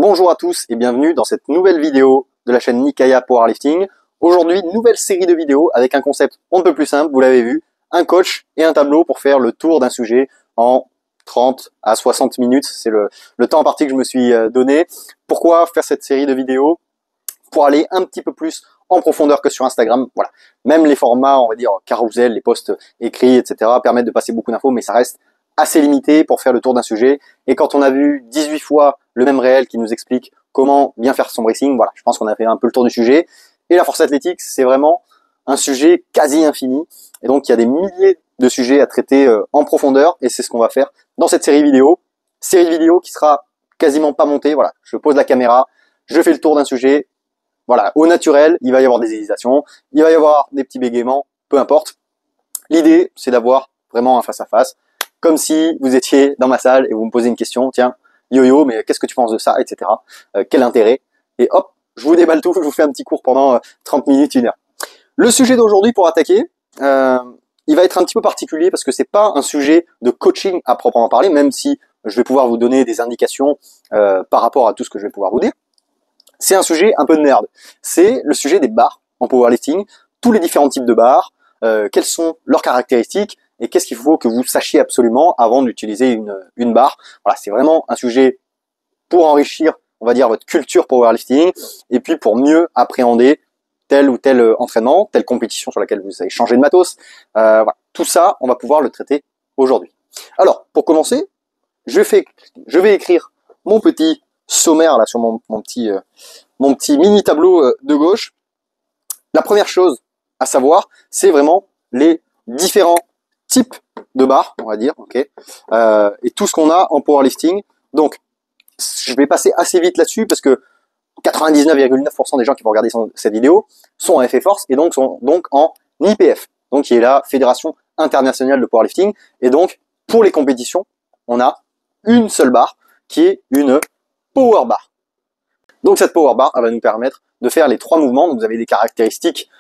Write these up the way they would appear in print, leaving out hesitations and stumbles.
Bonjour à tous et bienvenue dans cette nouvelle vidéo de la chaîne Nikaya Powerlifting. Aujourd'hui, nouvelle série de vidéos avec un concept un peu plus simple, vous l'avez vu, un coach et un tableau pour faire le tour d'un sujet en 30 à 60 minutes. C'est le temps en partie que je me suis donné. Pourquoi faire cette série de vidéos? Pour aller un petit peu plus en profondeur que sur Instagram. Voilà. Même les formats, on va dire, carousel, les posts écrits, etc. permettent de passer beaucoup d'infos, mais ça reste assez limité pour faire le tour d'un sujet. Et quand on a vu 18 fois le même réel qui nous explique comment bien faire son bracing, voilà, je pense qu'on a fait un peu le tour du sujet. Et la force athlétique, c'est vraiment un sujet quasi infini. Et donc, il y a des milliers de sujets à traiter en profondeur. Et c'est ce qu'on va faire dans cette série vidéo. Série vidéo qui sera quasiment pas montée. Voilà, je pose la caméra, je fais le tour d'un sujet. Voilà, au naturel, il va y avoir des hésitations, il va y avoir des petits bégaiements, peu importe. L'idée, c'est d'avoir vraiment un face-à-face, comme si vous étiez dans ma salle et vous me posez une question, tiens, Yo-Yo, mais qu'est-ce que tu penses de ça, etc. Quel intérêt? Et hop, je vous déballe tout, je vous fais un petit cours pendant 30 minutes, 1 heure. Le sujet d'aujourd'hui pour attaquer, il va être un petit peu particulier parce que c'est pas un sujet de coaching à proprement parler, même si je vais pouvoir vous donner des indications par rapport à tout ce que je vais pouvoir vous dire. C'est un sujet un peu nerd. C'est le sujet des barres en powerlifting, tous les différents types de barres, quelles sont leurs caractéristiques et qu'est-ce qu'il faut que vous sachiez absolument avant d'utiliser une barre. Voilà, c'est vraiment un sujet pour enrichir, on va dire, votre culture powerlifting et puis pour mieux appréhender tel ou tel entraînement, telle compétition sur laquelle vous avez changé de matos. Voilà. Tout ça, on va pouvoir le traiter aujourd'hui. Alors, pour commencer, je vais écrire mon petit sommaire là sur mon petit mini tableau de gauche. La première chose à savoir, c'est vraiment les différents types de barres, on va dire, ok, et tout ce qu'on a en powerlifting. Donc, je vais passer assez vite là-dessus parce que 99,9% des gens qui vont regarder cette vidéo sont en FA Force et donc sont donc en IPF, donc qui est la Fédération internationale de powerlifting. Et donc, pour les compétitions, on a une seule barre qui est une power bar. Donc cette power bar, elle va nous permettre de faire les 3 mouvements. Donc vous avez des caractéristiques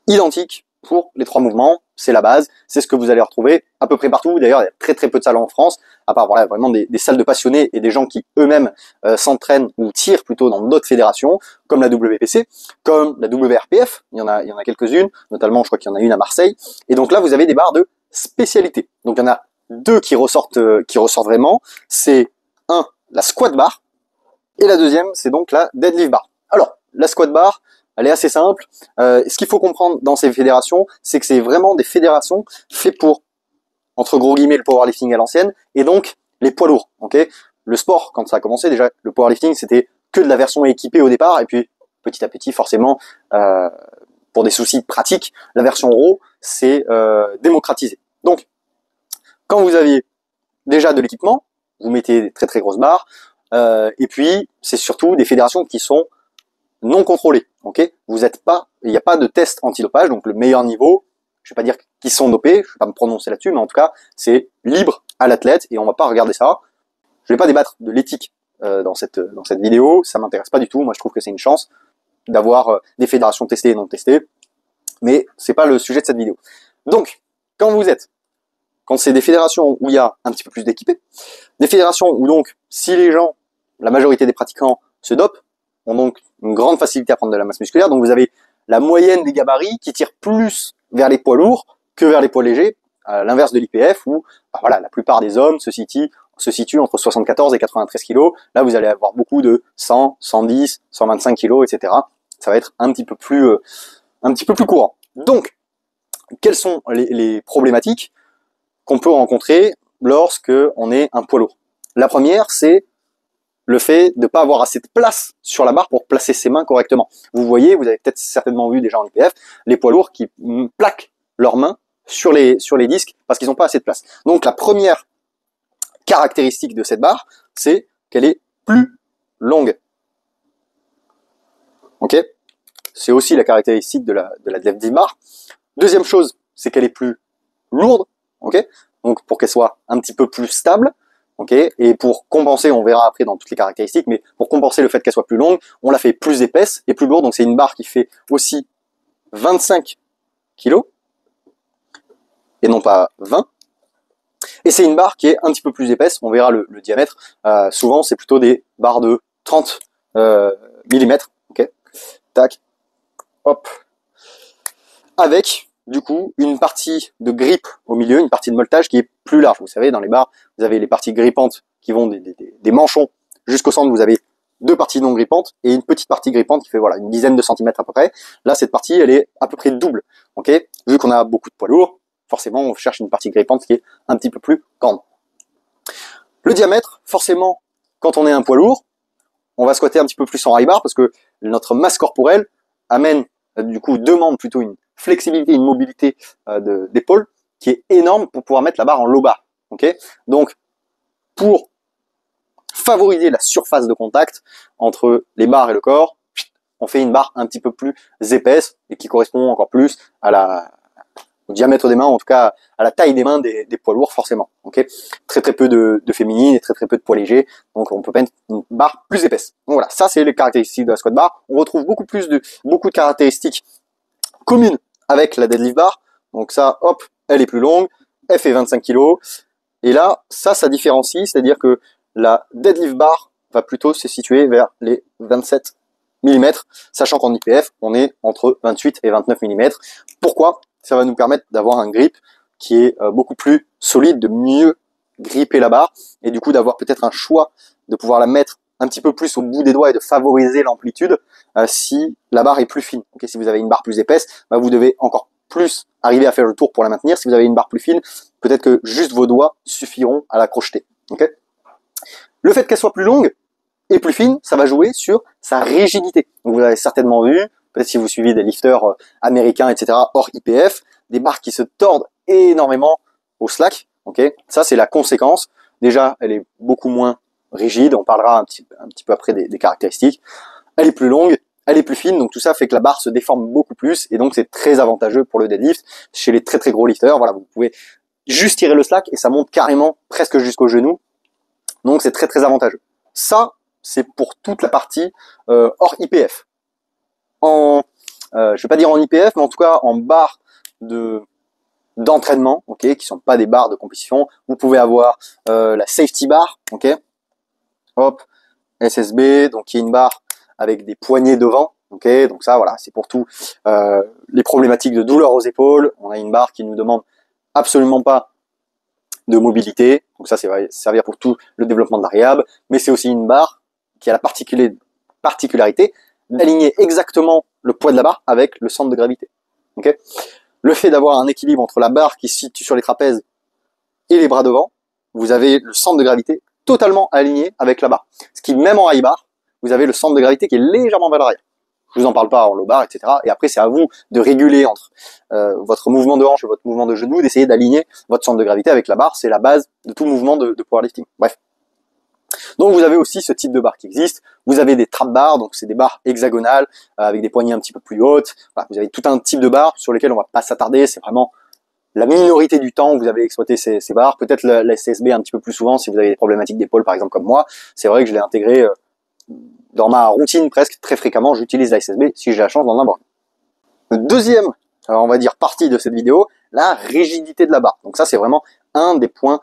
identiques pour les 3 mouvements. C'est la base. C'est ce que vous allez retrouver à peu près partout. D'ailleurs, il y a très peu de salles en France, à part voilà vraiment des salles de passionnés et des gens qui eux-mêmes s'entraînent ou tirent plutôt dans d'autres fédérations, comme la WPC, comme la WRPF. Il y en a quelques-unes, notamment je crois qu'il y en a une à Marseille. Et donc là, vous avez des barres de spécialité. Donc il y en a 2 qui ressortent vraiment. C'est la squat bar, et la deuxième, c'est donc la deadlift bar. Alors, la squat bar, elle est assez simple. Ce qu'il faut comprendre dans ces fédérations, c'est que c'est vraiment des fédérations faites pour, entre gros guillemets, le powerlifting à l'ancienne, et donc les poids lourds. Okay, le sport, quand ça a commencé, déjà, le powerlifting, c'était que de la version équipée au départ, et puis petit à petit, forcément, pour des soucis pratiques, la version raw, c'est démocratisé. Donc, quand vous aviez déjà de l'équipement, vous mettez des très grosses barres, et puis c'est surtout des fédérations qui sont non contrôlées. Ok, vous êtes pas, il n'y a pas de test antidopage, donc le meilleur niveau. Je vais pas dire qu'ils sont dopés, je vais pas me prononcer là-dessus, mais en tout cas c'est libre à l'athlète et on va pas regarder ça. Je vais pas débattre de l'éthique dans cette vidéo, ça m'intéresse pas du tout. Moi je trouve que c'est une chance d'avoir des fédérations testées et non testées, mais c'est pas le sujet de cette vidéo. Donc quand c'est des fédérations où il y a un petit peu plus d'équipés, des fédérations où donc, si les gens, la majorité des pratiquants se dopent, ont donc une grande facilité à prendre de la masse musculaire, donc vous avez la moyenne des gabarits qui tire plus vers les poids lourds que vers les poids légers, à l'inverse de l'IPF où, voilà, la plupart des hommes se situent entre 74 et 93 kg. Là, vous allez avoir beaucoup de 100, 110, 125 kg, etc. Ça va être un petit peu plus courant. Donc, quelles sont les problématiques qu'on peut rencontrer lorsque on est un poids lourd? La première, c'est le fait de ne pas avoir assez de place sur la barre pour placer ses mains correctement. Vous voyez, vous avez peut-être certainement vu déjà en IPF, les poids lourds qui plaquent leurs mains sur les disques parce qu'ils n'ont pas assez de place. Donc la première caractéristique de cette barre, c'est qu'elle est plus longue. Ok, c'est aussi la caractéristique de la deadlift bar. Deuxième chose, c'est qu'elle est plus lourde. Ok, donc pour qu'elle soit un petit peu plus stable, ok, et pour compenser, on verra après dans toutes les caractéristiques, mais pour compenser le fait qu'elle soit plus longue, on la fait plus épaisse et plus lourde, donc c'est une barre qui fait aussi 25 kg, et non pas 20, et c'est une barre qui est un petit peu plus épaisse, on verra le diamètre, souvent c'est plutôt des barres de 30 mm, ok, tac, hop, avec du coup une partie de grip au milieu, une partie de molletage qui est plus large. Vous savez, dans les barres, vous avez les parties grippantes qui vont des manchons jusqu'au centre, vous avez deux parties non grippantes et une petite partie grippante qui fait voilà une dizaine de centimètres à peu près. Là, cette partie, elle est à peu près double, ok. Vu qu'on a beaucoup de poids lourds, forcément, on cherche une partie grippante qui est un petit peu plus grande. Le diamètre, forcément, quand on est un poids lourd, on va squatter un petit peu plus en high bar parce que notre masse corporelle amène du coup demande plutôt une flexibilité, une mobilité d'épaule qui est énorme pour pouvoir mettre la barre en low bar. Ok, donc pour favoriser la surface de contact entre les barres et le corps, on fait une barre un petit peu plus épaisse et qui correspond encore plus à au diamètre des mains, en tout cas à la taille des mains des poids lourds forcément. Ok, très peu de féminines et très peu de poids légers, donc on peut mettre une barre plus épaisse. Donc voilà, ça c'est les caractéristiques de la squat bar. On retrouve beaucoup de caractéristiques communes avec la deadlift bar. Donc ça, hop, elle est plus longue, elle fait 25 kg. Et là, ça différencie, c'est-à-dire que la deadlift bar va plutôt se situer vers les 27 mm, sachant qu'en IPF, on est entre 28 et 29 mm. Pourquoi ? Ça va nous permettre d'avoir un grip qui est beaucoup plus solide, de mieux gripper la barre, et du coup d'avoir peut-être un choix de pouvoir la mettre un petit peu plus au bout des doigts et de favoriser l'amplitude si la barre est plus fine. Okay, si vous avez une barre plus épaisse, bah, vous devez encore plus arriver à faire le tour pour la maintenir. Si vous avez une barre plus fine, peut-être que juste vos doigts suffiront à la crocheter. Okay, le fait qu'elle soit plus longue et plus fine, ça va jouer sur sa rigidité. Donc vous l'avez certainement vu, peut-être si vous suivez des lifters américains, etc., hors IPF, des barres qui se tordent énormément au slack. Okay, ça c'est la conséquence. Déjà, elle est beaucoup moins rigide. On parlera un petit peu après des caractéristiques. Elle est plus longue, elle est plus fine, donc tout ça fait que la barre se déforme beaucoup plus, et donc c'est très avantageux pour le deadlift. Chez les très gros lifters, voilà, vous pouvez juste tirer le slack et ça monte carrément presque jusqu'au genou. Donc c'est très avantageux. Ça, c'est pour toute la partie hors IPF. Je vais pas dire en IPF, mais en tout cas en barre d'entraînement, ok, qui sont pas des barres de compétition. Vous pouvez avoir la safety bar, ok, hop, SSB, donc qui est une barre avec des poignées devant, ok, donc ça voilà, c'est pour tout les problématiques de douleur aux épaules. On a une barre qui nous demande absolument pas de mobilité, donc ça va servir pour tout le développement de variables, mais c'est aussi une barre qui a la particularité d'aligner exactement le poids de la barre avec le centre de gravité. Okay, le fait d'avoir un équilibre entre la barre qui se situe sur les trapèzes et les bras devant, vous avez le centre de gravité totalement aligné avec la barre. Ce qui, même en high bar, vous avez le centre de gravité qui est légèrement vers l'arrière. Je vous en parle pas en low bar, etc. Et après, c'est à vous de réguler entre votre mouvement de hanche et votre mouvement de genou, d'essayer d'aligner votre centre de gravité avec la barre. C'est la base de tout mouvement de powerlifting. Bref. Donc vous avez aussi ce type de barre qui existe. Vous avez des trap bars, donc c'est des barres hexagonales avec des poignées un petit peu plus hautes. Voilà, vous avez tout un type de barres sur lesquelles on va pas s'attarder. C'est vraiment la minorité du temps où vous avez exploité ces barres. Peut-être la SSB un petit peu plus souvent si vous avez des problématiques d'épaule par exemple comme moi. C'est vrai que je l'ai intégré dans ma routine presque très fréquemment. J'utilise la SSB si j'ai la chance d'en avoir. Deuxième, on va dire partie de cette vidéo, la rigidité de la barre. Donc ça c'est vraiment un des points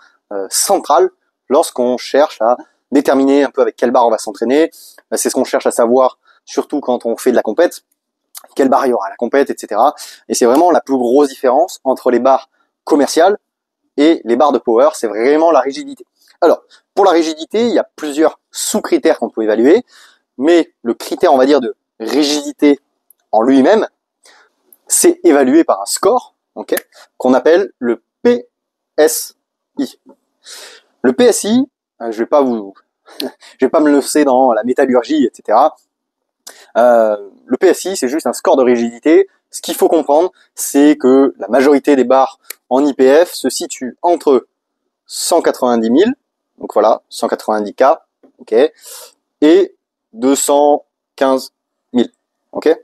centraux lorsqu'on cherche à déterminer un peu avec quelle barre on va s'entraîner. C'est ce qu'on cherche à savoir, surtout quand on fait de la compète, quelle barre il y aura à la compète, etc. Et c'est vraiment la plus grosse différence entre les barres commerciales et les barres de power, c'est vraiment la rigidité. Alors, pour la rigidité, il y a plusieurs sous-critères qu'on peut évaluer, mais le critère, on va dire, de rigidité en lui-même, c'est évalué par un score, okay, qu'on appelle le PSI. Le PSI, je vais pas me lancer dans la métallurgie, etc. Le PSI, c'est juste un score de rigidité. Ce qu'il faut comprendre, c'est que la majorité des barres en IPF se situent entre 190 000, donc voilà, 190 K, ok, et 215 000, ok.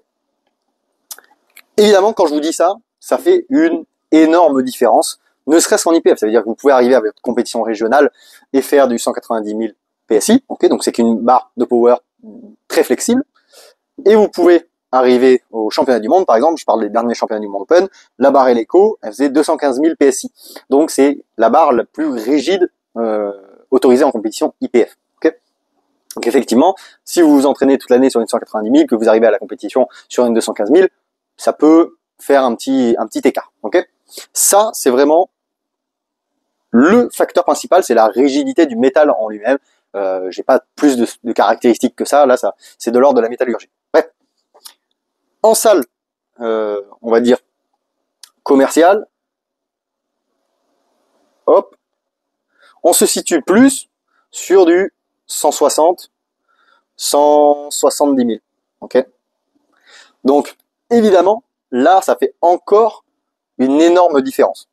Évidemment, quand je vous dis ça, ça fait une énorme différence, ne serait-ce qu'en IPF. Ça veut dire que vous pouvez arriver à votre compétition régionale et faire du 190 000 PSI, ok, donc c'est qu'une barre de power très flexible. Et vous pouvez arriver au championnat du monde, par exemple, je parle des derniers championnats du monde Open, la barre Eleco, elle faisait 215 000 PSI. Donc c'est la barre la plus rigide autorisée en compétition IPF. Okay, Donc effectivement, si vous vous entraînez toute l'année sur une 190 000, que vous arrivez à la compétition sur une 215 000, ça peut faire un petit écart. Ok, ça, c'est vraiment le facteur principal, c'est la rigidité du métal en lui-même. J'ai pas plus de caractéristiques que ça. Là, ça, c'est de l'ordre de la métallurgie. Bref, en salle, on va dire commerciale, hop, on se situe plus sur du 160, 170 000. Ok. Donc, évidemment, là, ça fait encore une énorme différence.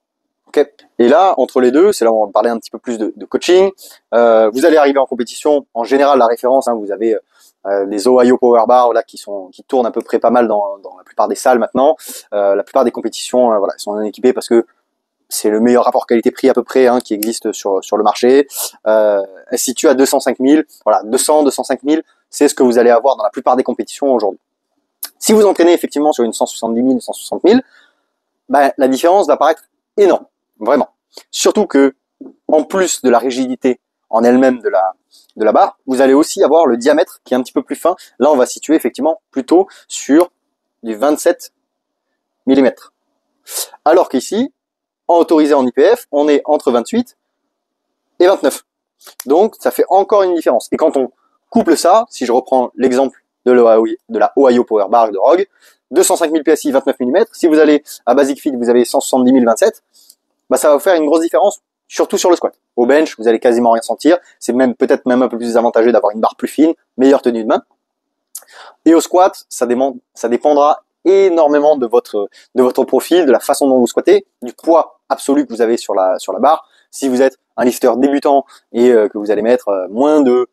Okay. Et là, entre les deux, c'est là où on va parler un petit peu plus de coaching. Vous allez arriver en compétition. En général, la référence, hein, vous avez les Ohio Power Bar là qui tournent à peu près pas mal dans la plupart des salles maintenant. La plupart des compétitions, voilà, sont équipées parce que c'est le meilleur rapport qualité-prix à peu près hein, qui existe sur le marché. Elle se situe à 205 000. Voilà, 200, 205 000, c'est ce que vous allez avoir dans la plupart des compétitions aujourd'hui. Si vous entraînez effectivement sur une 170 000, 160 000, ben, la différence va paraître énorme. Vraiment. Surtout que, en plus de la rigidité en elle-même de la barre, vous allez aussi avoir le diamètre qui est un petit peu plus fin. Là, on va situer effectivement plutôt sur du 27 mm. Alors qu'ici, en autorisé en IPF, on est entre 28 et 29. Donc, ça fait encore une différence. Et quand on couple ça, si je reprends l'exemple de la Ohio Power Bar de Rogue, 205 000 PSI, 29 mm. Si vous allez à Basic Fit, vous avez 170 000, 27. Bah, ça va vous faire une grosse différence, surtout sur le squat. Au bench, vous allez quasiment rien sentir. C'est même peut-être même un peu plus avantageux d'avoir une barre plus fine, meilleure tenue de main. Et au squat, ça dépendra énormément de votre profil, de la façon dont vous squattez, du poids absolu que vous avez sur la barre. Si vous êtes un lifter débutant et que vous allez mettre moins de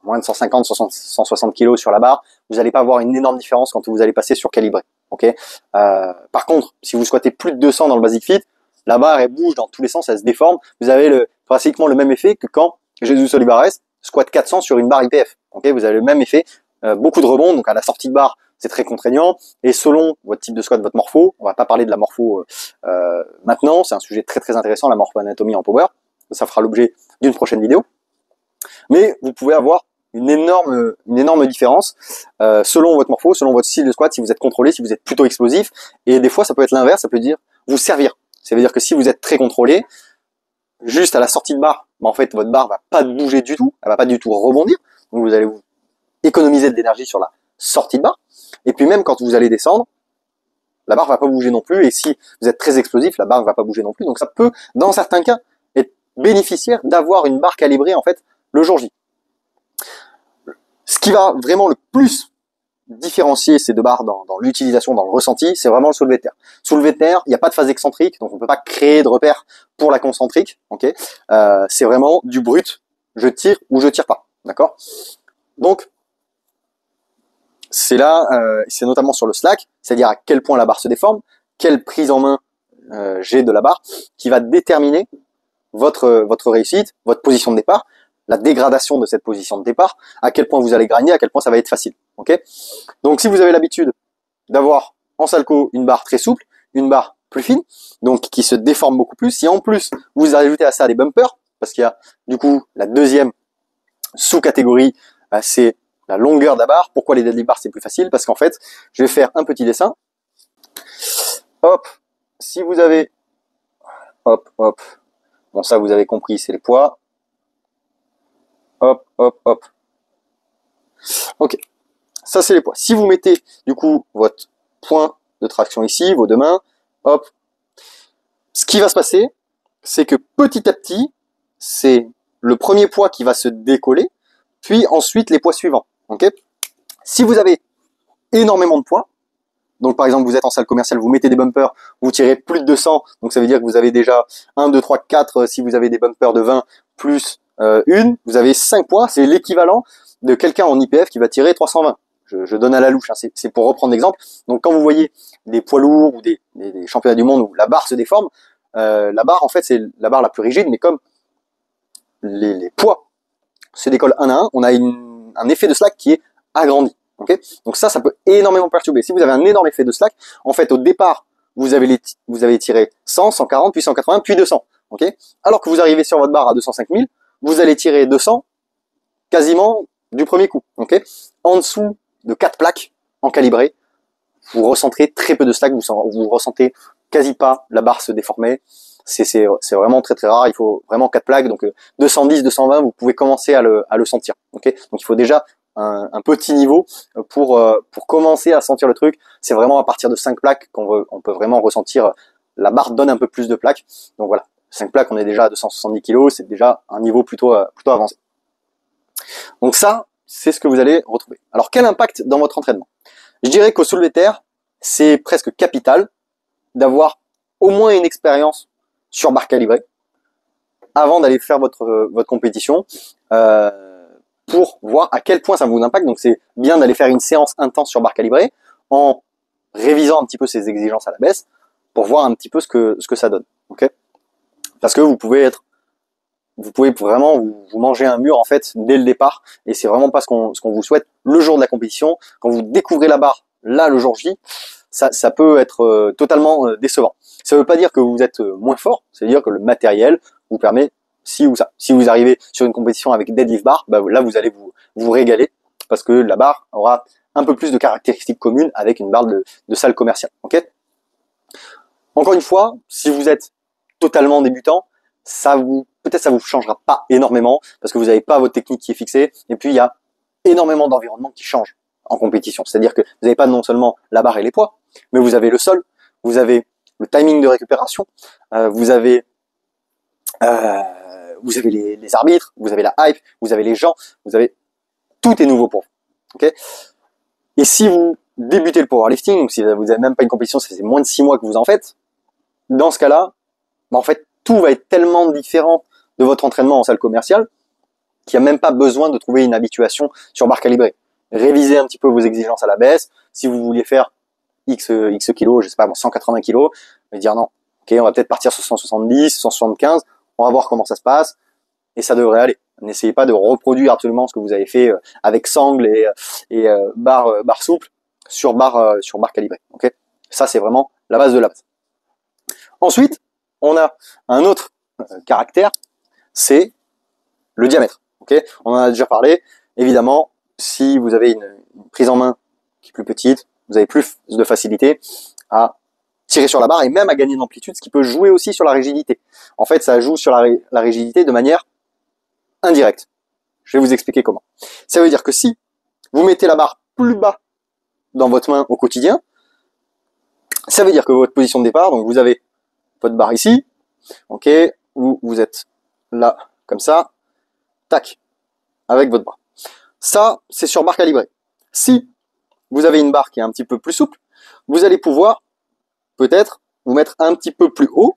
150, 160 kg sur la barre, vous n'allez pas avoir une énorme différence quand vous allez passer sur calibré. Okay. Par contre, si vous squattez plus de 200 dans le Basic Fit, la barre, elle bouge dans tous les sens, elle se déforme. Vous avez pratiquement le même effet que quand Jesus Olivares squatte 400 sur une barre IPF. Okay, vous avez le même effet, beaucoup de rebond, donc à la sortie de barre, c'est très contraignant. Et selon votre type de squat, votre morpho, on va pas parler de la morpho maintenant, c'est un sujet très très intéressant, la morpho-anatomie en power. Ça fera l'objet d'une prochaine vidéo. Mais vous pouvez avoir une énorme différence selon votre morpho, selon votre style de squat, si vous êtes contrôlé, si vous êtes plutôt explosif. Et des fois, ça peut être l'inverse, ça peut dire vous servir. Ça veut dire que si vous êtes très contrôlé, juste à la sortie de barre, en fait, votre barre va pas bouger du tout, elle va pas du tout rebondir. Donc, vous allez vous économiser de l'énergie sur la sortie de barre. Et puis, même quand vous allez descendre, la barre va pas bouger non plus. Et si vous êtes très explosif, la barre va pas bouger non plus. Donc, ça peut, dans certains cas, être bénéficiaire d'avoir une barre calibrée, en fait, le jour J. Ce qui va vraiment le plus différencier ces deux barres dans l'utilisation, dans le ressenti, c'est vraiment le soulevé de terre. Soulevé de terre, il n'y a pas de phase excentrique, donc on ne peut pas créer de repères pour la concentrique. Okay, c'est vraiment du brut, je tire ou je tire pas. D'accord. Donc, c'est là, c'est notamment sur le slack, c'est-à-dire à quel point la barre se déforme, quelle prise en main j'ai de la barre, qui va déterminer votre réussite, votre position de départ, la dégradation de cette position de départ, à quel point vous allez gagner, à quel point ça va être facile. Okay. Donc si vous avez l'habitude d'avoir en salco une barre très souple, une barre plus fine, donc qui se déforme beaucoup plus, si en plus vous ajoutez à ça des bumpers, parce qu'il y a du coup la deuxième sous-catégorie, c'est la longueur de la barre. Pourquoi les deadlift bars c'est plus facile? Parce qu'en fait, je vais faire un petit dessin. Hop, si vous avez, hop, hop, bon ça vous avez compris, c'est les poids. Hop, hop, hop. Ok, ça c'est les poids. Si vous mettez du coup votre point de traction ici, vos deux mains, hop, ce qui va se passer, c'est que petit à petit, c'est le premier poids qui va se décoller, puis ensuite les poids suivants. Okay, si vous avez énormément de poids, donc par exemple vous êtes en salle commerciale, vous mettez des bumpers, vous tirez plus de 200, donc ça veut dire que vous avez déjà 1, 2, 3, 4, si vous avez des bumpers de 20 plus vous avez 5 poids, c'est l'équivalent de quelqu'un en IPF qui va tirer 320. Je donne à la louche, hein, c'est pour reprendre l'exemple. Donc quand vous voyez des poids lourds ou des championnats du monde où la barre se déforme, la barre en fait c'est la barre la plus rigide, mais comme les poids se décollent un à un, on a un effet de slack qui est agrandi. Okay, donc ça peut énormément perturber. Si vous avez un énorme effet de slack, en fait au départ vous avez tiré 100, 140, puis 180, puis 200. Okay, alors que vous arrivez sur votre barre à 205 000, vous allez tirer 200 quasiment du premier coup. Ok, en dessous de 4 plaques en calibré, vous ressentirez très peu de slack, vous ressentez quasi pas la barre se déformer. C'est vraiment très très rare. Il faut vraiment 4 plaques, donc 210, 220, vous pouvez commencer à le sentir. Ok, donc il faut déjà un petit niveau pour commencer à sentir le truc. C'est vraiment à partir de 5 plaques on peut vraiment ressentir. La barre donne un peu plus de plaques. Donc voilà, 5 plaques, on est déjà à 270 kg, c'est déjà un niveau plutôt avancé. Donc ça, c'est ce que vous allez retrouver. Alors quel impact dans votre entraînement? Je dirais qu'au soulevé de terre, c'est presque capital d'avoir au moins une expérience sur barre calibrée avant d'aller faire votre compétition pour voir à quel point ça vous impacte. Donc c'est bien d'aller faire une séance intense sur barre calibrée en révisant un petit peu ses exigences à la baisse pour voir un petit peu ce que ça donne. Ok, parce que vous pouvez vraiment vous manger un mur en fait dès le départ, et c'est vraiment pas ce qu'on vous souhaite le jour de la compétition. Quand vous découvrez la barre là le jour J, ça peut être totalement décevant. Ça veut pas dire que vous êtes moins fort, ça veut dire que le matériel vous permet si vous arrivez sur une compétition avec deadlift bar, bah là vous allez vous régaler parce que la barre aura un peu plus de caractéristiques communes avec une barre de salle commerciale. Ok. Encore une fois, si vous êtes totalement débutant, peut-être ça vous changera pas énormément parce que vous n'avez pas votre technique qui est fixée, et puis il y a énormément d'environnements qui changent en compétition. C'est-à-dire que vous n'avez pas non seulement la barre et les poids, mais vous avez le sol, vous avez le timing de récupération, vous avez les arbitres, vous avez la hype, vous avez les gens, tout est nouveau pour vous. Okay, et si vous débutez le powerlifting, ou si vous n'avez même pas une compétition, c'est moins de 6 mois que vous en faites, dans ce cas-là, en fait, tout va être tellement différent de votre entraînement en salle commerciale qu'il n'y a même pas besoin de trouver une habituation sur barre calibrée. Révisez un petit peu vos exigences à la baisse. Si vous vouliez faire X kilos, je sais pas, 180 kilos, mais dire non, ok, on va peut-être partir sur 170, 175, on va voir comment ça se passe, et ça devrait aller. N'essayez pas de reproduire absolument ce que vous avez fait avec sangle et barre souple sur barre calibrée. Ok, ça c'est vraiment la base de la base. Ensuite, on a un autre caractère, c'est le diamètre. Okay, on en a déjà parlé. Évidemment, si vous avez une prise en main qui est plus petite, vous avez plus de facilité à tirer sur la barre et même à gagner d'amplitude, ce qui peut jouer aussi sur la rigidité. En fait, ça joue sur la rigidité de manière indirecte. Je vais vous expliquer comment. Ça veut dire que si vous mettez la barre plus bas dans votre main au quotidien, ça veut dire que votre position de départ, donc vous avez votre barre ici, ok, vous êtes là, comme ça, tac, avec votre bras. Ça, c'est sur barre calibrée. Si vous avez une barre qui est un petit peu plus souple, vous allez pouvoir peut-être vous mettre un petit peu plus haut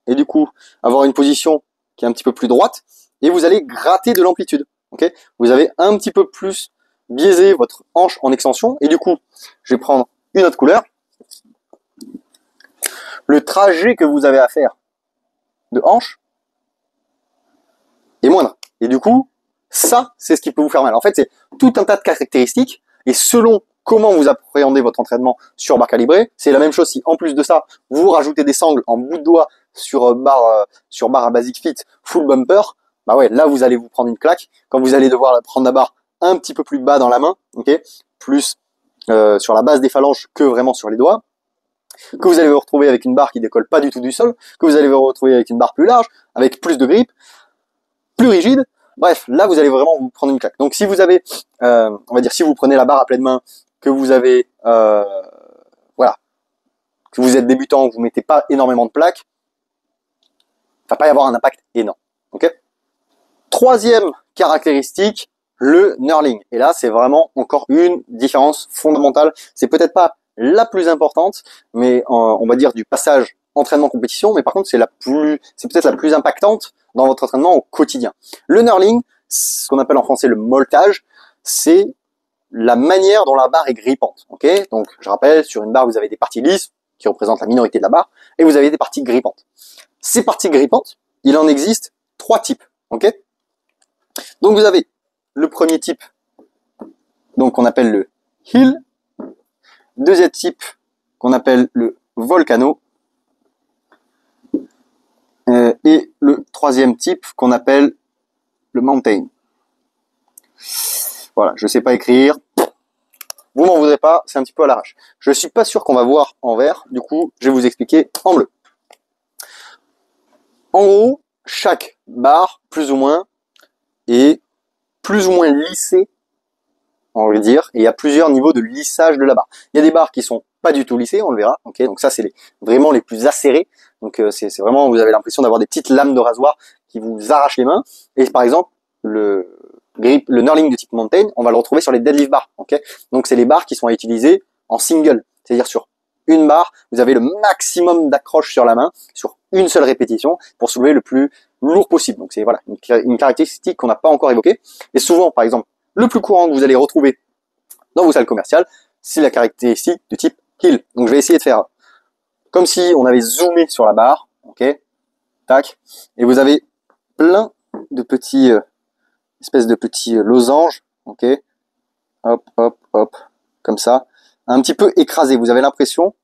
et du coup avoir une position qui est un petit peu plus droite et vous allez gratter de l'amplitude. Ok, vous avez un petit peu plus biaisé votre hanche en extension et du coup, je vais prendre une autre couleur. Le trajet que vous avez à faire de hanche est moindre. Et du coup, ça, c'est ce qui peut vous faire mal. En fait, c'est tout un tas de caractéristiques et selon comment vous appréhendez votre entraînement sur barre calibrée, c'est la même chose si en plus de ça, vous rajoutez des sangles en bout de doigt sur barre à basic fit full bumper, bah ouais, là vous allez vous prendre une claque quand vous allez devoir prendre la barre un petit peu plus bas dans la main, ok, plus sur la base des phalanges que vraiment sur les doigts, que vous allez vous retrouver avec une barre qui décolle pas du tout du sol, que vous allez vous retrouver avec une barre plus large, avec plus de grip, plus rigide. Bref, là vous allez vraiment vous prendre une claque. Donc si vous avez, on va dire, si vous prenez la barre à pleine main, que vous avez, voilà, que vous êtes débutant, que vous mettez pas énormément de plaques, va pas y avoir un impact énorme. Ok. Troisième caractéristique, le knurling. Et là, c'est vraiment encore une différence fondamentale. C'est peut-être pas la plus importante, mais on va dire du passage entraînement-compétition, mais par contre, c'est peut-être la plus impactante dans votre entraînement au quotidien. Le knurling, ce qu'on appelle en français le moltage, c'est la manière dont la barre est grippante. Ok, donc je rappelle, sur une barre, vous avez des parties lisses qui représentent la minorité de la barre, et vous avez des parties grippantes. Ces parties grippantes, il en existe 3 types. Ok, donc vous avez le premier type, donc qu'on appelle le heel, deuxième type qu'on appelle le volcano, et le troisième type qu'on appelle le mountain. Voilà, je sais pas écrire. Vous m'en voudrez pas, c'est un petit peu à l'arrache. Je suis pas sûr qu'on va voir en vert, du coup, je vais vous expliquer en bleu. En gros, chaque barre, plus ou moins, est plus ou moins lissée, on va dire, et il y a plusieurs niveaux de lissage de la barre. Il y a des barres qui sont pas du tout lissées, on le verra, ok, donc ça c'est vraiment les plus acérés, donc c'est vraiment, vous avez l'impression d'avoir des petites lames de rasoir qui vous arrachent les mains, et par exemple, le knurling de type mountain, on va le retrouver sur les deadlift bars, ok, donc c'est les barres qui sont à utiliser en single, c'est-à-dire sur une barre, vous avez le maximum d'accroche sur la main, sur une seule répétition, pour soulever le plus lourd possible. Donc c'est voilà une caractéristique qu'on n'a pas encore évoquée. Et souvent, par exemple, le plus courant que vous allez retrouver dans vos salles commerciales, c'est la caractéristique de type heel. Donc je vais essayer de faire comme si on avait zoomé sur la barre, ok, tac, et vous avez plein de petits espèces de petits losanges, ok, hop, hop, hop, comme ça, un petit peu écrasé. Vous avez l'impression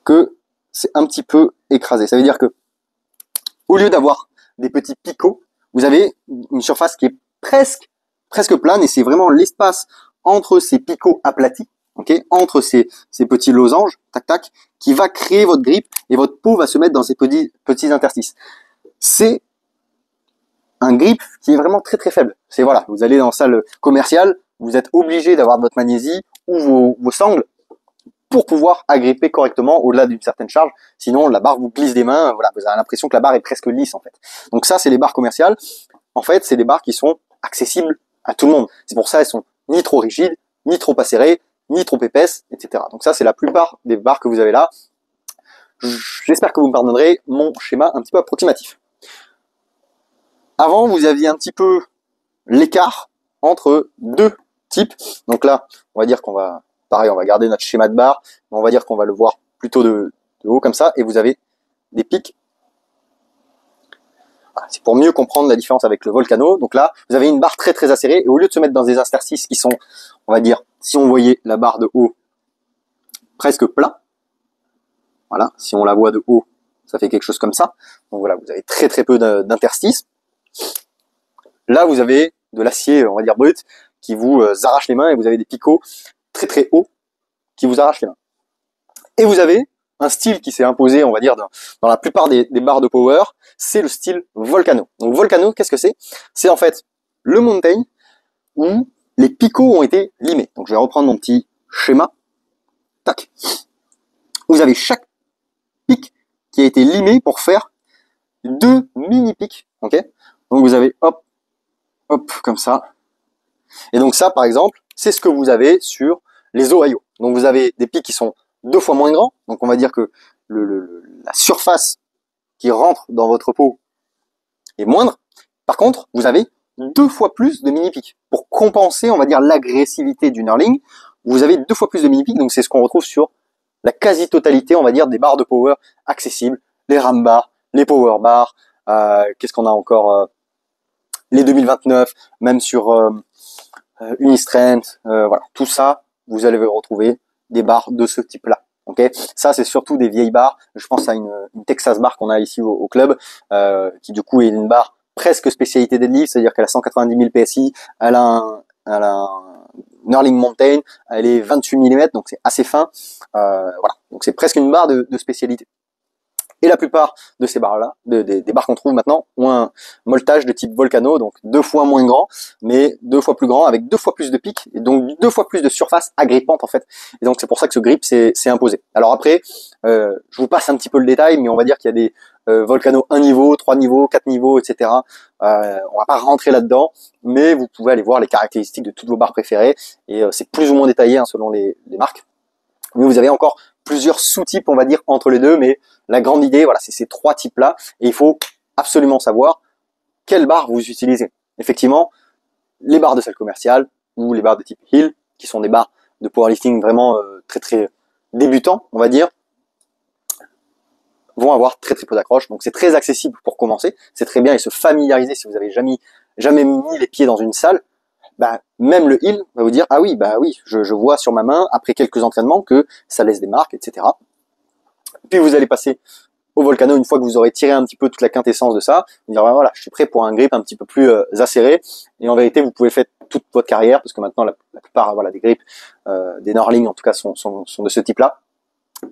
que c'est un petit peu écrasé. Ça veut dire que au lieu d'avoir des petits picots, vous avez une surface qui est presque plane, et c'est vraiment l'espace entre ces picots aplatis, ok, entre ces petits losanges, tac tac, qui va créer votre grip, et votre peau va se mettre dans ces petits interstices. C'est un grip qui est vraiment très très faible. C'est voilà, vous allez dans la salle commerciale, vous êtes obligé d'avoir votre magnésie ou vos sangles pour pouvoir agripper correctement au-delà d'une certaine charge. Sinon, la barre vous glisse des mains. Voilà, vous avez l'impression que la barre est presque lisse en fait. Donc ça, c'est les barres commerciales. En fait, c'est des barres qui sont accessibles à tout le monde. C'est pour ça elles sont ni trop rigides, ni trop acérées, ni trop épaisses, etc. Donc ça, c'est la plupart des barres que vous avez là. J'espère que vous me pardonnerez mon schéma un petit peu approximatif. Avant, vous aviez un petit peu l'écart entre deux types. Donc là, on va dire qu'on va, pareil, on va garder notre schéma de barre, mais on va dire qu'on va le voir plutôt de haut comme ça, et vous avez des pics. Voilà, c'est pour mieux comprendre la différence avec le Volcano. Donc là, vous avez une barre très très acérée, et au lieu de se mettre dans des interstices qui sont, on va dire, si on voyait la barre de haut, presque plat, voilà, si on la voit de haut, ça fait quelque chose comme ça. Donc voilà, vous avez très très peu d'interstices. Là, vous avez de l'acier, on va dire brut, qui vous arrache les mains, et vous avez des picots très très hauts qui vous arrachent les mains. Et vous avez un style qui s'est imposé, on va dire, dans la plupart des barres de power, c'est le style Volcano. Donc Volcano, qu'est-ce que c'est? C'est en fait le mountain où les picots ont été limés. Donc je vais reprendre mon petit schéma. Tac. Vous avez chaque pic qui a été limé pour faire deux mini pics. Ok. Donc vous avez hop, hop, comme ça. Et donc ça, par exemple, c'est ce que vous avez sur les Ohio. Donc vous avez des pics qui sont 2 fois moins grands. Donc on va dire que la surface qui rentre dans votre peau est moindre. Par contre, vous avez 2 fois plus de mini-pics. Pour compenser, on va dire, l'agressivité du knurling, vous avez 2 fois plus de mini-pics. Donc c'est ce qu'on retrouve sur la quasi-totalité, on va dire, des barres de power accessibles. Les RAM bars, les power bars, qu'est-ce qu'on a encore, les 2029, même sur Unistrength, voilà, tout ça, vous allez retrouver des barres de ce type-là. Ok, ça c'est surtout des vieilles barres. Je pense à une Texas bar qu'on a ici au club, qui du coup est une barre presque spécialité deadlift, c'est-à-dire qu'elle a 190 000 PSI, elle a un knurling mountain, elle est 28 mm, donc c'est assez fin. Voilà, donc c'est presque une barre de spécialité. Et la plupart de ces barres-là, des barres qu'on trouve maintenant, ont un moltage de type Volcano, donc 2 fois moins grand, mais 2 fois plus grand, avec 2 fois plus de pics, et donc 2 fois plus de surface agrippante en fait. Et donc c'est pour ça que ce grip s'est imposé. Alors après, je vous passe un petit peu le détail, mais on va dire qu'il y a des Volcano 1 niveau, 3 niveaux, 4 niveaux, etc. On va pas rentrer là-dedans, mais vous pouvez aller voir les caractéristiques de toutes vos barres préférées, et c'est plus ou moins détaillé hein, selon les marques. Mais vous avez encore plusieurs sous-types, on va dire, entre les deux, mais la grande idée, voilà, c'est ces 3 types-là, et il faut absolument savoir quelle barre vous utilisez. Effectivement, les barres de salle commerciale, ou les barres de type heel, qui sont des barres de powerlifting vraiment très très débutants, on va dire, vont avoir très très peu d'accroche, donc c'est très accessible pour commencer, c'est très bien, et se familiariser si vous avez jamais mis les pieds dans une salle, bah, même le heel va vous dire, ah oui, bah oui, je vois sur ma main, après quelques entraînements, que ça laisse des marques, etc. Puis vous allez passer au Volcano, une fois que vous aurez tiré un petit peu toute la quintessence de ça, vous dire, voilà, je suis prêt pour un grip un petit peu plus acéré. Et en vérité, vous pouvez faire toute votre carrière, parce que maintenant, la plupart voilà, des grips, des Norling en tout cas, sont de ce type-là.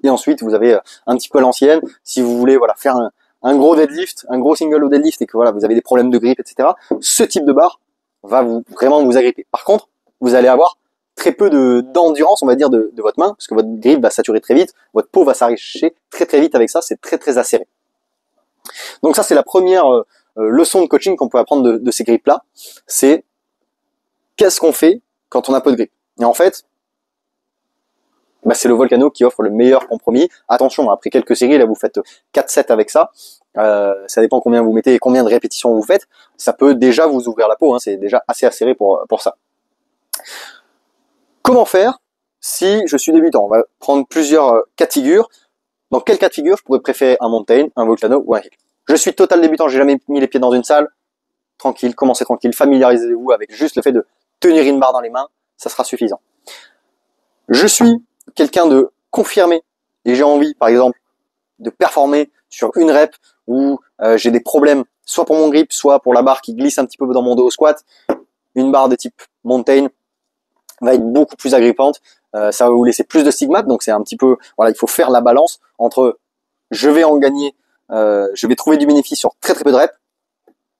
Et ensuite, vous avez un petit peu l'ancienne. Si vous voulez voilà, faire un gros deadlift, un gros single au deadlift, et que voilà, vous avez des problèmes de grip, etc., ce type de barre va vraiment vous agripper. Par contre, vous allez avoir très peu d'endurance, on va dire, de votre main, parce que votre grip va saturer très vite, votre peau va s'arracher très très vite avec ça, c'est très très acéré. Donc ça, c'est la première leçon de coaching qu'on peut apprendre de ces grips-là, c'est qu'est-ce qu'on fait quand on a peu de grip. Et en fait, bah, c'est le Volcano qui offre le meilleur compromis. Attention, après quelques séries, là vous faites 4-7 avec ça, ça dépend combien vous mettez et combien de répétitions vous faites, ça peut déjà vous ouvrir la peau, hein, c'est déjà assez acéré pour ça. Comment faire si je suis débutant? On va prendre plusieurs cas de figure. Dans quel cas de figure je pourrais préférer un Mountain, un Volcano ou un Hill? Je suis total débutant, j'ai jamais mis les pieds dans une salle. Tranquille, commencez tranquille, familiarisez-vous avec juste le fait de tenir une barre dans les mains, ça sera suffisant. Je suis quelqu'un de confirmé et j'ai envie, par exemple, de performer sur une rep où j'ai des problèmes, soit pour mon grip, soit pour la barre qui glisse un petit peu dans mon dos au squat. Une barre de type Mountain va être beaucoup plus agrippante, ça va vous laisser plus de stigmates, donc c'est un petit peu, voilà, il faut faire la balance entre je vais en gagner, je vais trouver du bénéfice sur très très peu de reps,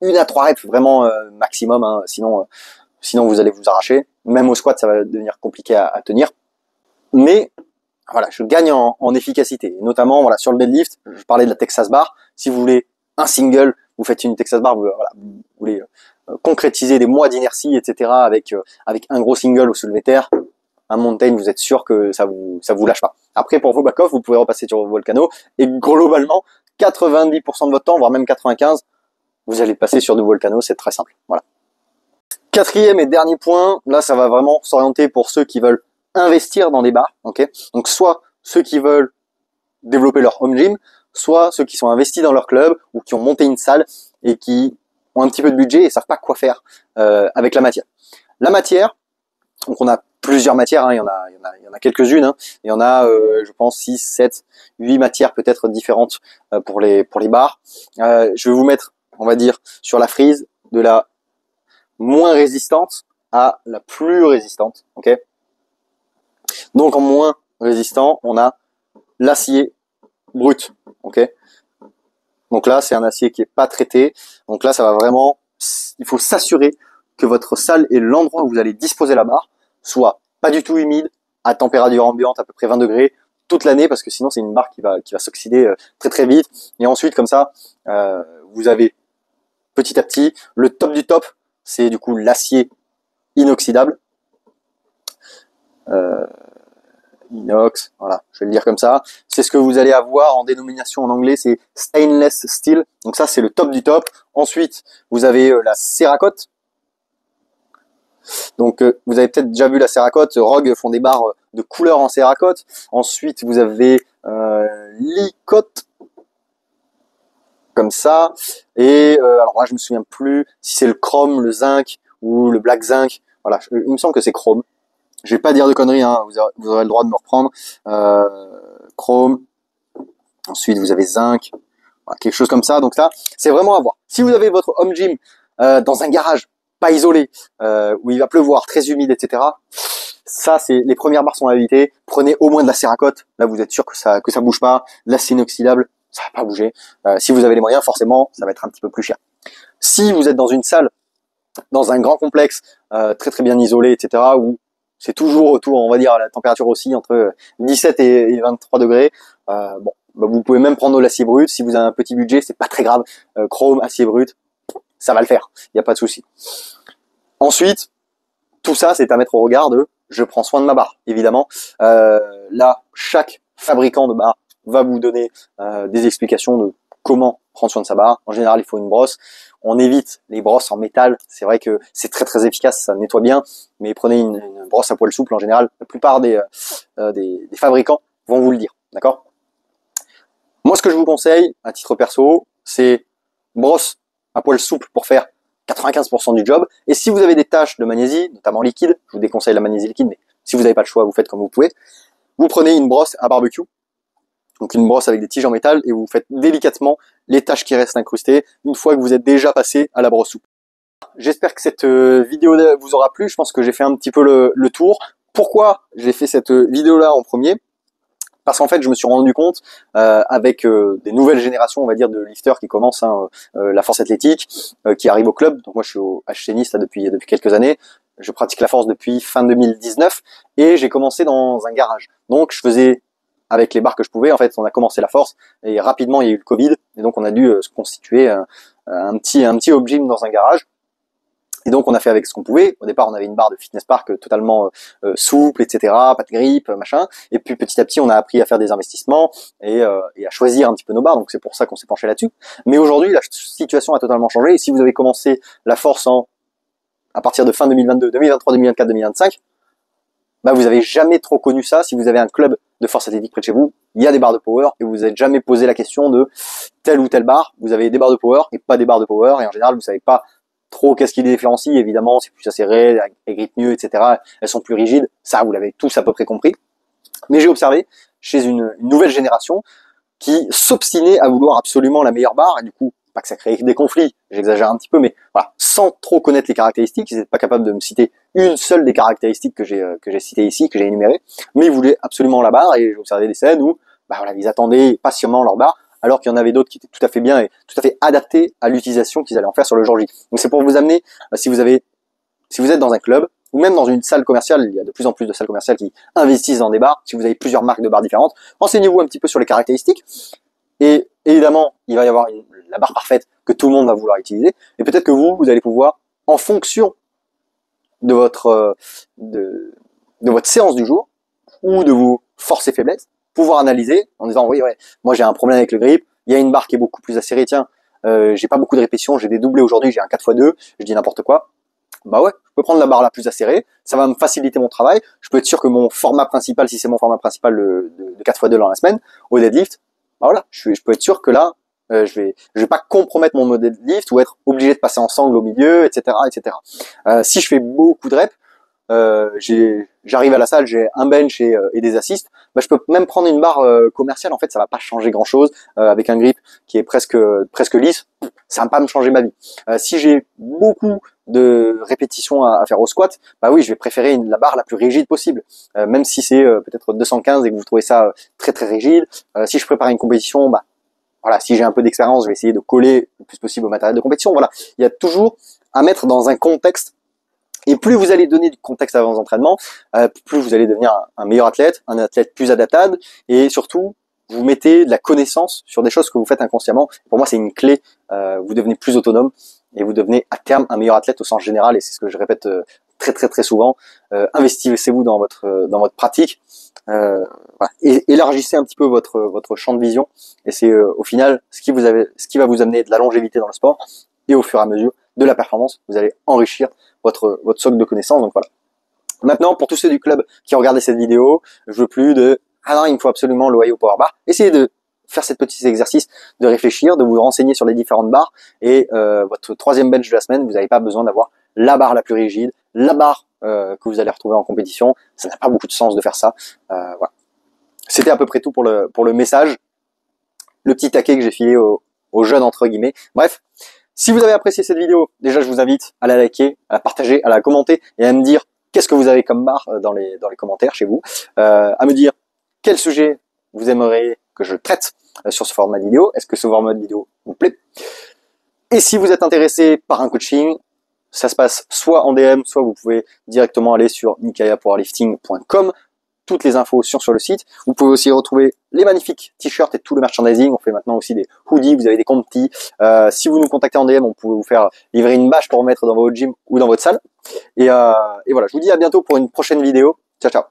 1 à 3 reps vraiment maximum, hein, sinon vous allez vous arracher, même au squat ça va devenir compliqué à tenir, mais voilà, je gagne en efficacité, et notamment voilà sur le deadlift, je parlais de la Texas bar, si vous voulez un single, vous faites une Texas bar, vous voulez concrétiser des mois d'inertie, etc. avec un gros single au soulevé terre, un Mountain, vous êtes sûr que ça vous lâche pas. Après, pour vos back-off, vous pouvez repasser sur vos Volcano, et globalement, 90% de votre temps, voire même 95%, vous allez passer sur du Volcano, c'est très simple. Voilà. Quatrième et dernier point, là, ça va vraiment s'orienter pour ceux qui veulent investir dans des barres, ok? Donc, soit ceux qui veulent développer leur home gym, soit ceux qui sont investis dans leur club, ou qui ont monté une salle, et qui ont un petit peu de budget et savent pas quoi faire avec la matière. La matière, donc on a plusieurs matières, hein, il y en a quelques-unes, hein, il y en a je pense 6, 7, 8 matières peut-être différentes pour les barres. Je vais vous mettre, on va dire, sur la frise de la moins résistante à la plus résistante, ok? Donc en moins résistant, on a l'acier brut, ok? Donc là, c'est un acier qui est pas traité. Donc là, ça va vraiment, il faut s'assurer que votre salle et l'endroit où vous allez disposer la barre soit pas du tout humide, à température ambiante, à peu près 20 degrés, toute l'année, parce que sinon c'est une barre qui va s'oxyder très très vite. Et ensuite, comme ça, vous avez petit à petit, le top du top, c'est du coup l'acier inoxydable. Inox, voilà, je vais le dire comme ça. C'est ce que vous allez avoir en dénomination en anglais, c'est stainless steel. Donc ça, c'est le top du top. Ensuite, vous avez la Cerakote. Donc vous avez peut-être déjà vu la Cerakote. Rogue font des barres de couleur en Cerakote. Ensuite, vous avez Licote, comme ça. Et alors là, je me souviens plus si c'est le chrome, le zinc ou le black zinc. Voilà, il me semble que c'est chrome. Je vais pas dire de conneries, hein, vous aurez le droit de me reprendre. Chrome, ensuite vous avez zinc, voilà, quelque chose comme ça. Donc là, c'est vraiment à voir. Si vous avez votre home gym dans un garage pas isolé, où il va pleuvoir, très humide, etc., ça, c'est les premières barres sont à éviter. Prenez au moins de la Cerakote. Là, vous êtes sûr que ça bouge pas. L'acier inoxydable, ça va pas bouger. Si vous avez les moyens, forcément, ça va être un petit peu plus cher. Si vous êtes dans une salle, dans un grand complexe, très très bien isolé, etc., où c'est toujours autour, on va dire, la température aussi entre 17 et 23 degrés. Bon, bah vous pouvez même prendre de l'acier brut. Si vous avez un petit budget, c'est pas très grave. Chrome, acier brut, ça va le faire. Il n'y a pas de souci. Ensuite, tout ça, c'est à mettre au regard de je prends soin de ma barre, évidemment. Là, chaque fabricant de barre va vous donner des explications de comment prendre soin de sa barre. En général, il faut une brosse. On évite les brosses en métal. C'est vrai que c'est très très efficace, ça nettoie bien. Mais prenez une brosse à poil souple. En général, la plupart des fabricants vont vous le dire. D'accord? Moi, ce que je vous conseille, à titre perso, c'est brosse à poil souple pour faire 95% du job. Et si vous avez des taches de magnésie, notamment liquide, je vous déconseille la magnésie liquide, mais si vous n'avez pas le choix, vous faites comme vous pouvez. Vous prenez une brosse à barbecue donc une brosse avec des tiges en métal, et vous faites délicatement les taches qui restent incrustées une fois que vous êtes déjà passé à la brosse souple. J'espère que cette vidéo vous aura plu. Je pense que j'ai fait un petit peu le tour. Pourquoi j'ai fait cette vidéo-là en premier? Parce qu'en fait, je me suis rendu compte, avec des nouvelles générations, on va dire, de lifters qui commencent, la force athlétique, qui arrivent au club. Donc moi, je suis au HC Nice là, depuis quelques années. Je pratique la force depuis fin 2019 et j'ai commencé dans un garage. Donc je faisais avec les barres que je pouvais. En fait, on a commencé la force et rapidement, il y a eu le Covid. Et donc, on a dû se constituer un petit home gym dans un garage. Et donc on a fait avec ce qu'on pouvait. Au départ, on avait une barre de Fitness Park totalement souple, etc., pas de grippe, machin. Et puis petit à petit, on a appris à faire des investissements et à choisir un petit peu nos barres. Donc c'est pour ça qu'on s'est penché là-dessus. Mais aujourd'hui, la situation a totalement changé. Et si vous avez commencé la force à partir de fin 2022, 2023, 2024, 2025, bah vous avez jamais trop connu ça. Si vous avez un club de force athlétique près de chez vous, il y a des barres de power et vous vous êtes jamais posé la question de telle ou telle barre. Vous avez des barres de power et pas des barres de power. Et en général, vous savez pas trop qu'est-ce qui les différencie. Évidemment, c'est plus acéré, elles grippent mieux, etc. Elles sont plus rigides. Ça, vous l'avez tous à peu près compris. Mais j'ai observé chez une nouvelle génération qui s'obstinait à vouloir absolument la meilleure barre. Et du coup, pas que ça crée des conflits, j'exagère un petit peu, mais voilà, sans trop connaître les caractéristiques, ils n'étaient pas capables de me citer une seule des caractéristiques que j'ai citées ici, que j'ai énumérées. Mais ils voulaient absolument la barre et j'ai observé des scènes où, bah voilà, ils attendaient patiemment leur barre, alors qu'il y en avait d'autres qui étaient tout à fait bien et tout à fait adaptés à l'utilisation qu'ils allaient en faire sur le jour J. Donc c'est pour vous amener, si vous êtes dans un club, ou même dans une salle commerciale, il y a de plus en plus de salles commerciales qui investissent dans des barres, si vous avez plusieurs marques de barres différentes, renseignez-vous un petit peu sur les caractéristiques, et évidemment, il va y avoir la barre parfaite que tout le monde va vouloir utiliser, et peut-être que vous allez pouvoir, en fonction de votre séance du jour, ou de vos forces et faiblesses, pouvoir analyser en disant oui, ouais, moi j'ai un problème avec le grip, il y a une barre qui est beaucoup plus acérée, tiens, j'ai pas beaucoup de répétitions, j'ai des doublés aujourd'hui, j'ai un 4x2, je dis n'importe quoi. Bah ouais, je peux prendre la barre la plus acérée, ça va me faciliter mon travail, je peux être sûr que mon format principal, si c'est mon format principal de 4x2 dans la semaine, au deadlift, bah voilà, je peux être sûr que là, je vais pas compromettre mon deadlift ou être obligé de passer en sangle au milieu, etc., etc. Si je fais beaucoup de reps, j'arrive à la salle, j'ai un bench et des assists, bah, je peux même prendre une barre commerciale, en fait ça va pas changer grand chose, avec un grip qui est presque lisse, ça va pas me changer ma vie. Si j'ai beaucoup de répétitions à faire au squat, bah oui, je vais préférer la barre la plus rigide possible, même si c'est peut-être 215 et que vous trouvez ça très très rigide. Si je prépare une compétition, bah voilà, si j'ai un peu d'expérience, je vais essayer de coller le plus possible au matériel de compétition. Voilà, il y a toujours à mettre dans un contexte. Et plus vous allez donner du contexte à vos entraînements, plus vous allez devenir un meilleur athlète, un athlète plus adaptable, et surtout, vous mettez de la connaissance sur des choses que vous faites inconsciemment. Pour moi, c'est une clé. Vous devenez plus autonome et vous devenez à terme un meilleur athlète au sens général. Et c'est ce que je répète très très très souvent. Investissez-vous dans votre pratique. Voilà. Et élargissez un petit peu votre champ de vision. Et c'est au final ce qui va vous amener de la longévité dans le sport. Et au fur et à mesure de la performance, vous allez enrichir votre socle de connaissances. Donc voilà. Maintenant, pour tous ceux du club qui ont regardé cette vidéo, je veux plus de ah non, il me faut absolument l'Ohio Power Bar. Essayez de faire cette petit exercice, de réfléchir, de vous renseigner sur les différentes barres. Et votre troisième bench de la semaine, vous n'avez pas besoin d'avoir la barre la plus rigide, la barre que vous allez retrouver en compétition. Ça n'a pas beaucoup de sens de faire ça. Voilà. C'était à peu près tout pour le message. Le petit taquet que j'ai filé aux jeunes entre guillemets. Bref. Si vous avez apprécié cette vidéo, déjà je vous invite à la liker, à la partager, à la commenter et à me dire qu'est-ce que vous avez comme barre dans les commentaires chez vous, à me dire quel sujet vous aimeriez que je traite sur ce format de vidéo, est-ce que ce format de vidéo vous plaît. Et si vous êtes intéressé par un coaching, ça se passe soit en DM, soit vous pouvez directement aller sur nikayapowerlifting.com. Toutes les infos sont sur le site. Vous pouvez aussi retrouver les magnifiques t-shirts et tout le merchandising. On fait maintenant aussi des hoodies, vous avez des comptes petits. Si vous nous contactez en DM, on peut vous faire livrer une bâche pour mettre dans votre gym ou dans votre salle. Et voilà, je vous dis à bientôt pour une prochaine vidéo. Ciao, ciao.